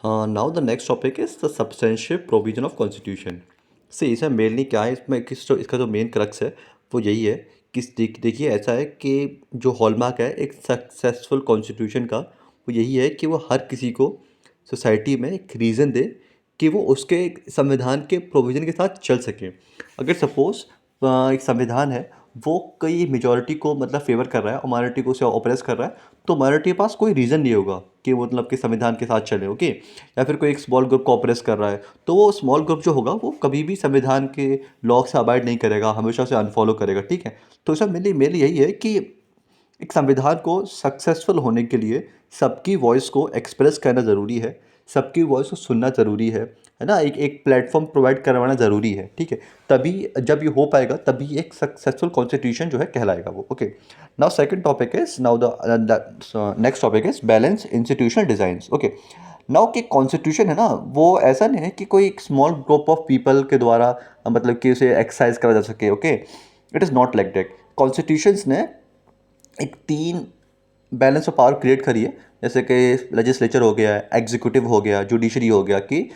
Now the next topic is the substantial provision of constitution. से इसमें mainly क्या है, इसमें इसका जो मेन क्रक्स है वो यही है कि देखिए ऐसा है कि जो हॉलमार्क है एक सक्सेसफुल कॉन्स्टिट्यूशन का वो यही है कि वो हर किसी को सोसाइटी में एक रीज़न दे कि वो उसके संविधान के प्रोविज़न के साथ चल सके। अगर सपोज़ एक संविधान है, वो कई मेजॉरिटी को मतलब फ़ेवर कर रहा है और माइनॉरिटी को उसे ऑप्रेस कर रहा है, तो माइनॉरिटी के पास कोई रीज़न नहीं होगा कि वो मतलब कि संविधान के साथ चले, ओके। या फिर कोई एक स्मॉल ग्रुप को ऑप्रेस कर रहा है, तो वो स्मॉल ग्रुप जो होगा वो कभी भी संविधान के लॉ से अबाइड नहीं करेगा, हमेशा उसे अनफॉलो करेगा, ठीक है। तो इसमें मेनली मेनली यही है कि एक संविधान को सक्सेसफुल होने के लिए सबकी वॉइस को एक्सप्रेस करना ज़रूरी है, सबकी वॉइस को सुनना ज़रूरी है ना? एक एक प्लेटफॉर्म प्रोवाइड करवाना ज़रूरी है, ठीक है। तभी जब ये हो पाएगा तभी एक सक्सेसफुल कॉन्स्टिट्यूशन जो है कहलाएगा वो, okay. Now second topic is now the next topic is balance institutional designs, okay. Now कि कॉन्स्टिट्यूशन है ना, वो ऐसा नहीं है कि कोई एक स्मॉल ग्रुप ऑफ पीपल के द्वारा मतलब कि उसे एक्सरसाइज करा जा सके, okay. It is not like that. Constitutions ने एक तीन बैलेंस ऑफ पावर क्रिएट करी है, जैसे कि लेजिस्लेचर हो गया, एग्जीक्यूटिव हो गया, जुडिशरी हो गया। कि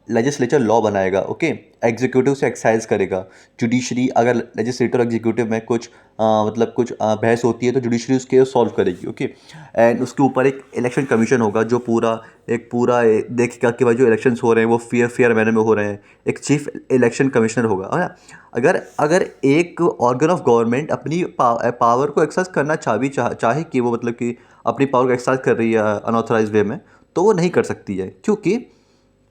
लेजिस्लेचर लॉ बनाएगा, ओके, एग्जीक्यूटिव से एक्सरसाइज करेगा। जुडिशरी अगर लेजिस्लेटर एग्जीक्यूटिव में कुछ मतलब कुछ बहस होती है तो जुडिशरी उसके सॉल्व करेगी, ओके। एंड उसके ऊपर एक इलेक्शन कमीशन होगा जो पूरा देखेगा कि भाई जो इलेक्शंस हो रहे हैं वो फेयर मैनर में हो रहे हैं। एक चीफ इलेक्शन कमिश्नर होगा, है ना। अगर अगर एक ऑर्गन ऑफ गवर्नमेंट अपनी पावर को एक्सरसाइज करना चाहे कि वो मतलब कि अपनी पावर को एक्सरसाइज कर रही है अनऑथराइज वे में, तो वो नहीं कर सकती है, क्योंकि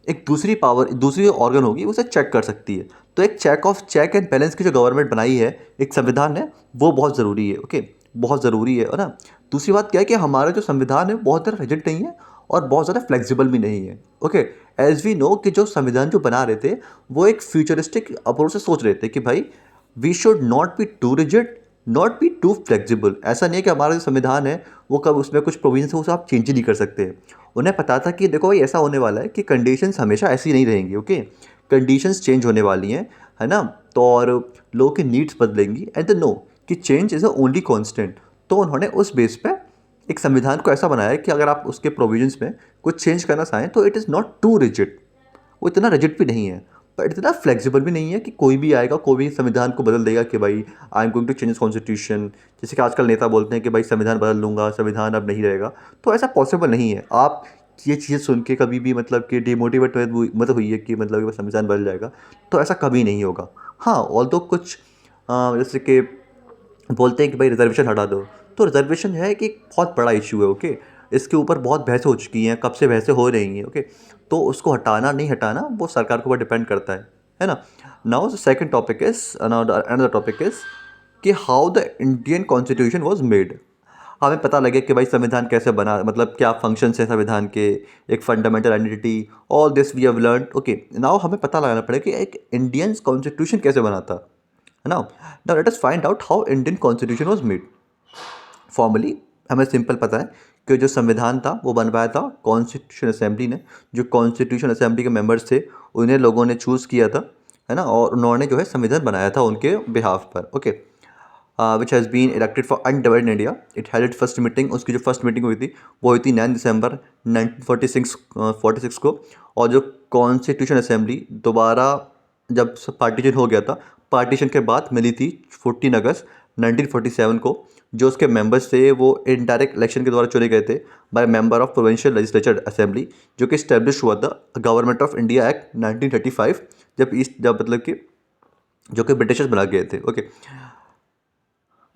एक दूसरी ऑर्गन होगी उसे चेक कर सकती है। तो एक चेक एंड बैलेंस की जो गवर्नमेंट बनाई है एक संविधान ने, वो बहुत ज़रूरी है, ओके। बहुत ज़रूरी है ना। दूसरी बात क्या है कि हमारा जो संविधान है बहुत ज़्यादा रिजिड नहीं है और बहुत ज़्यादा फ्लेक्सिबल भी नहीं है, ओके। एज वी नो कि जो संविधान जो बना रहे थे वो एक फ्यूचरिस्टिक अप्रोच से सोच रहे थे कि भाई we should not be too rigid, not be too flexible. ऐसा नहीं है कि हमारा जो संविधान है वो कब उसमें कुछ प्रोविजन है उसे आप चेंज ही नहीं कर सकते। उन्हें पता था कि देखो भाई ऐसा होने वाला है कि कंडीशंस हमेशा ऐसी नहीं रहेंगी, ओके। कंडीशंस चेंज होने वाली हैं, है ना। तो और लोगों की नीड्स बदलेंगी एंड द नो कि change is a only constant. तो उन्होंने उस बेस पे एक संविधान को ऐसा बनाया है कि अगर आप उसके प्रोविजंस में कुछ चेंज करना चाहें तो it is not too rigid. वो इतना रिजिड भी नहीं है, पर इतना फ्लेक्सिबल भी नहीं है कि कोई भी आएगा कोई भी संविधान को बदल देगा कि भाई I am going to change constitution. जैसे कि आजकल नेता बोलते हैं कि भाई संविधान बदल लूँगा, संविधान अब नहीं रहेगा। तो ऐसा पॉसिबल नहीं है। आप ये चीज़ें सुन के कभी भी मतलब कि डिमोटिवेट मत हुई कि मतलब कि संविधान बदल जाएगा, तो ऐसा कभी नहीं होगा। हाँ, ऑल्दो कुछ जैसे कि बोलते हैं कि भाई रिजर्वेशन हटा दो, तो रिजर्वेशन है कि एक बहुत बड़ा इशू है, ओके। इसके ऊपर बहुत बहसें हो चुकी हैं, कब से बहसें हो रही हैं, ओके। तो उसको हटाना नहीं हटाना वो सरकार के ऊपर डिपेंड करता है ना। Now second topic is another topic is कि how the Indian constitution was made. हमें पता लगे कि भाई संविधान कैसे बना, मतलब क्या फंक्शंस हैं संविधान के, एक fundamental identity, all this we have learn, okay. Now हमें पता लगाना पड़ेगा कि एक इंडियन कॉन्स्टिट्यूशन कैसे बना था, है ना। Now let us find out how Indian constitution was made. Formally हमें सिंपल पता है कि जो संविधान था वो बनवाया था कॉन्स्टिट्यूशन असेंबली ने। जो कॉन्स्टिट्यूशन असेंबली के मेंबर्स थे उन्हें लोगों ने चूज़ किया था, है ना। और उन्होंने जो है संविधान बनाया था उनके बिहाफ पर, okay. Which has been elected for undivided India. It had it first meeting, उसकी जो फर्स्ट मीटिंग हुई थी वो हुई थी 9 दिसंबर 1946 को। और जो कॉन्स्टिट्यूशन असेंबली दोबारा जब पार्टीशन हो गया था, पार्टीशन के बाद मिली थी 14 अगस्त 1947 को। जो उसके मेंबर्स थे वो इनडायरेक्ट इलेक्शन के द्वारा चुने गए थे by member of provincial legislature assembly, जो कि स्टैब्लिश हुआ था गवर्नमेंट ऑफ इंडिया एक्ट 1935, जब मतलब कि जो कि ब्रिटिशर्स बना गए थे, okay.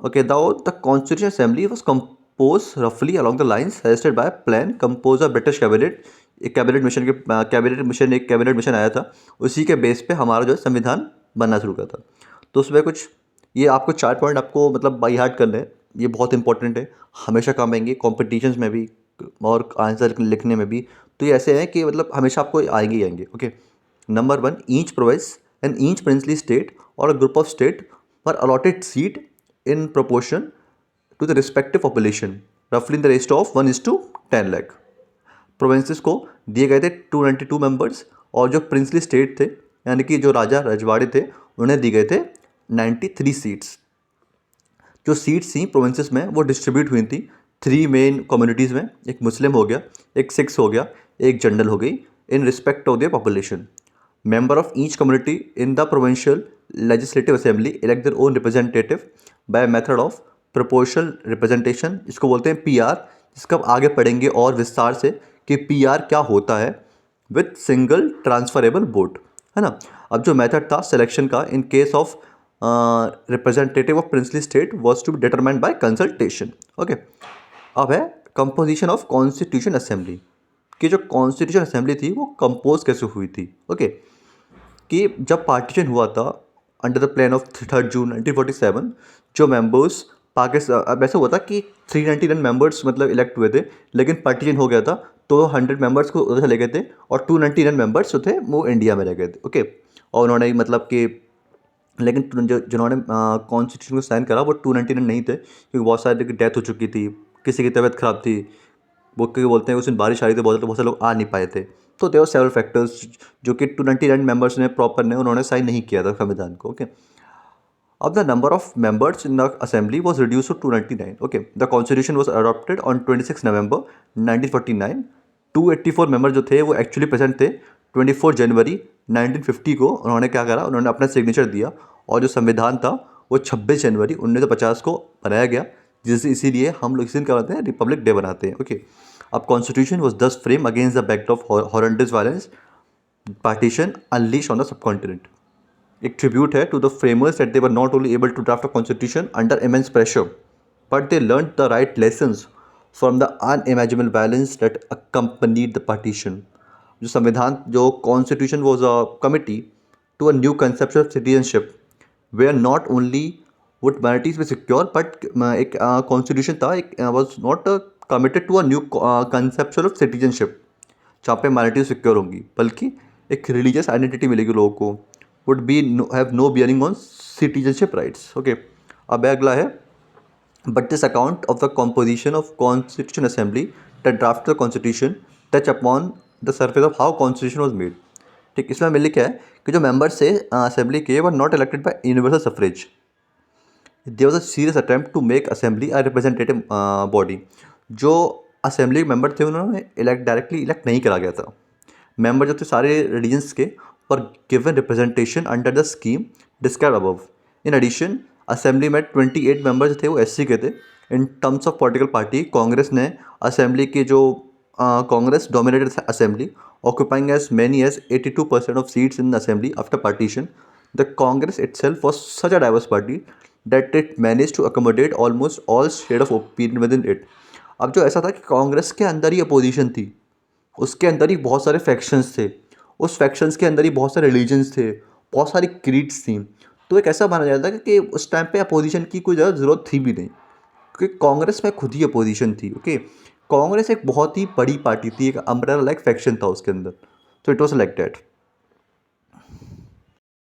Okay, the Constitutional Assembly was composed roughly along the lines suggested by a plan composed of British cabinet। एक कैबिनेट मिशन आया था, उसी के बेस पे हमारा जो है संविधान बनना शुरू हुआ था। तो उसमें कुछ ये आपको 4 पॉइंट आपको मतलब बाई हार्ट करने हैं, ये बहुत इंपॉर्टेंट है, हमेशा काम आएंगे कॉम्पिटिशन्स में भी और आंसर लिखने में भी। तो ये ऐसे हैं कि मतलब हमेशा आपको आएंगे ही आएंगे, okay. Number 1, each province and each princely state और ग्रुप ऑफ स्टेट पर allotted seat in proportion to the respective population, roughly in the ratio of 1:10 lakh। Provinces को दिए गए थे 292 मेंबर्स और जो प्रिंसली स्टेट थे यानी कि जो राजा रजवाड़े थे उन्हें दिए गए थे 93 सीट्स। जो सीट्स थी प्रोविंसेस में वो डिस्ट्रीब्यूट हुई थी 3 मेन कम्युनिटीज़ में। एक मुस्लिम हो गया, एक सिख्स हो गया, एक जनरल हो गई in respect of their population. Member of each community in the provincial legislative assembly elect their own representative by method of proportional representation, इसको बोलते हैं पीआर, जिसका अब आगे पढ़ेंगे और विस्तार से कि पीआर क्या होता है, विथ सिंगल ट्रांसफरेबल वोट, है ना। अब जो मेथड था सिलेक्शन का in case of representative of princely state was to be determined by consultation. Okay, अब है कंपोजिशन ऑफ कॉन्स्टिट्यूशन असेंबली, कि जो कॉन्स्टिट्यूशन असेंबली थी वो कंपोज कैसे हुई थी। ओके, कि जब पार्टीशन हुआ था अंडर द प्लान ऑफ 3 जून 1947, जो मेंबर्स पाकिस्तान, अब ऐसा हुआ था कि 399 मेंबर्स मतलब इलेक्ट हुए थे, लेकिन पार्टीशन हो गया था तो 100 मेंबर्स को उधर चले गए थे और 299 मेंबर्स जो थे वो इंडिया में रह गए थे। ओके, और उन्होंने मतलब कि लेकिन जिन्होंने कॉन्स्टिट्यूशन को साइन करा वो 299 नहीं थे, क्योंकि बहुत सारे की डेथ हो चुकी थी, किसी की तबीयत खराब थी, वो क्योंकि बोलते हैं उस दिन बारिश आ रही थी बहुत सारे लोग आ नहीं पाए थे, तो देयर सेवरल फैक्टर्स जो कि 299 मेंबर्स ने प्रॉपर ने उन्होंने साइन नहीं किया था संविधान को। ओके, अब the number of members in the assembly was reduce to 299। Okay, the constitution was adopted on 26 November 1949। 284 member जो थे वो एक्चुअली प्रेजेंट थे। 24 जनवरी 1950 को उन्होंने क्या करा, उन्होंने अपना सिग्नेचर दिया और जो संविधान था वो 26 जनवरी 1950 को बनाया गया, जिससे इसीलिए हम लोग इस दिन क्या बनाते हैं, रिपब्लिक डे बनाते हैं। ओके, अब constitution was thus frame against the backdrop of horrendous violence partition unleashed on the subcontinent. एक ट्रिब्यूट है to the framers that they were not only able to draft a constitution under immense pressure, but they learn the right lessons from the unimaginable violence that accompanied the partition. जो संविधान, जो constitution was a committed to a new concept of citizenship where not only would minorities B secure, but एक constitution था, एक was not committed to a new concept of citizenship जहाँ पे minority secure होंगी, बल्कि एक रिलीजियस आइडेंटिटी मिलेगी लोगों को, would be have no bearing on citizenship rights. Okay, अब अगला है but this account of the composition of constitution assembly the draft the constitution touch upon the surface of how constitution was made. ठीक, इसमें मिले क्या है कि जो मेंबर्स थे असेंबली के were not elected by universal suffrage, there was a serious attempt to make assembly a representative body. जो असेंबली मेंबर थे उन्होंने डायरेक्टली इलेक्ट नहीं करा गया था। मेंबर जो थे सारे रिलीजन्स के पर given representation under the scheme describe above. In addition assembly में 28 मेंबर्स थे वो एससी के थे। In terms of political party Congress ने असेंबली के जो Congress dominated assembly occupying as many as 82% of seats in assembly after partition. The Congress itself was such a diverse party that it managed to accommodate almost all shade of opinion within it। अब जो ऐसा था कि कांग्रेस के अंदर ही opposition थी, उसके अंदर ही बहुत सारे फैक्शंस थे, उस फैक्शंस के अंदर ही बहुत सारे रिलीजन्स थे, बहुत सारी क्रीड्स थी, तो एक ऐसा माना जाता है कि उस टाइम पे अपोजिशन की कोई ज़्यादा ज़रूरत थी भी नहीं, क्योंकि कांग्रेस में खुद ही अपोजिशन थी। ओके, कांग्रेस एक बहुत ही बड़ी पार्टी थी, एक अम्ब्रेला लाइक फैक्शन था उसके अंदर, तो इट वॉज लाइक डैट।